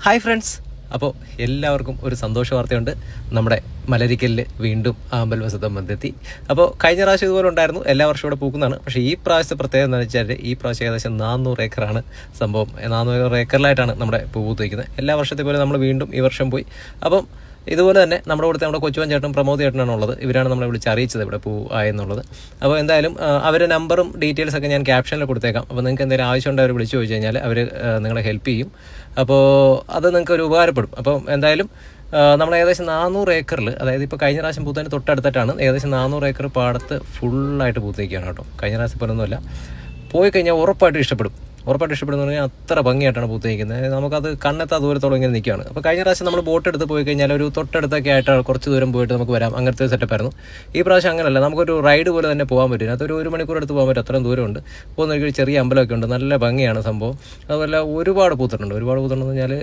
Hi friends, അപ്പോൾ എല്ലാവർക്കും ഒരു സന്തോഷ വാർത്തയുണ്ട്. നമ്മുടെ മലരിക്കലിൽ വീണ്ടും ആമ്പൽ വസന്തം വന്നെത്തി. അപ്പോൾ കഴിഞ്ഞ പ്രാവശ്യം ഇതുപോലെ ഉണ്ടായിരുന്നു, എല്ലാ വർഷവും ഇവിടെ പൂക്കുന്നതാണ്. പക്ഷേ ഈ പ്രാവശ്യത്തെ പ്രത്യേകത എന്താണെന്ന് വെച്ചാൽ ഈ പ്രാവശ്യം ഏകദേശം 400 ഏക്കറാണ് സംഭവം. 400 ഏക്കറിലായിട്ടാണ് നമ്മുടെ പൂ പൂത്തിരിക്കുന്നത്. എല്ലാ വർഷത്തെ പോലെ നമ്മൾ വീണ്ടും ഈ വർഷം പോയി. അപ്പം ഇതുപോലെ തന്നെ നമ്മുടെ കൂടെ നമ്മുടെ കൊച്ചുവൻ ചേട്ടനും പ്രമോദ് ചേട്ടനാണ് ഉള്ളത്. ഇവരാണ് നമ്മളെ വിളിച്ച് അറിയിച്ചത് ഇവിടെ പൂ ആയെന്നുള്ളത്. അപ്പോൾ എന്തായാലും അവരുടെ നമ്പറും ഡീറ്റെയിൽസൊക്കെ ഞാൻ ക്യാപ്ഷനിൽ കൊടുത്തേക്കാം. അപ്പോൾ നിങ്ങൾക്ക് എന്തെങ്കിലും ആവശ്യമുണ്ട് അവർ വിളിച്ചു ചോദിച്ചു കഴിഞ്ഞാൽ അവർ നിങ്ങളെ ഹെൽപ്പ് ചെയ്യും. അപ്പോൾ അത് നിങ്ങൾക്ക് ഒരു ഉപകാരപ്പെടും. അപ്പം എന്തായാലും നമ്മൾ ഏകദേശം 400 ഏക്കറിൽ, അതായത് ഇപ്പോൾ കഴിഞ്ഞ പ്രാവശ്യം പൂത്തതിന് തൊട്ടടുത്തിട്ടാണ്, ഏകദേശം 400 ഏക്കർ പാടത്ത് ഫുള്ളായിട്ട് പൂത്തേക്കാണ് കേട്ടോ. കഴിഞ്ഞ പ്രാവശ്യം പോലൊന്നുമല്ല. പോയി കഴിഞ്ഞാൽ ഉറപ്പായിട്ടും ഇഷ്ടപ്പെടും ഇഷ്ടപ്പെടുന്ന പറഞ്ഞാൽ അത്ര ഭംഗിയായിട്ടാണ് പൂത്തേക്കുന്നത്. നമുക്കത് കണ്ണെത്താ ദൂരത്തോളം ഇങ്ങനെ നിൽക്കുകയാണ്. അപ്പോൾ കഴിഞ്ഞ പ്രാവശ്യം നമ്മൾ ബോട്ട് എടുത്ത് പോയി കഴിഞ്ഞാൽ ഒരു തൊട്ടടുത്തൊക്കെ ആയിട്ട് കുറച്ച് ദൂരം പോയിട്ട് നമുക്ക് വരാം, അങ്ങനത്തെ സെറ്റപ്പായിരുന്നു. ഈ പ്രാവശ്യം അങ്ങനെയല്ല, നമുക്കൊരു റൈഡ് പോലെ തന്നെ പോകാൻ പറ്റും. അതൊരു 1 മണിക്കൂർ എടുത്ത് പോകാൻ പറ്റും, അത്രയും ദൂരമുണ്ട്. പോകുന്ന ഒരു ചെറിയ അമ്പലമൊക്കെ ഉണ്ട്, നല്ല ഭംഗിയാണ് സംഭവം. അതുപോലെ ഒരുപാട് പൂത്തിട്ടുണ്ടെന്ന് പറഞ്ഞാൽ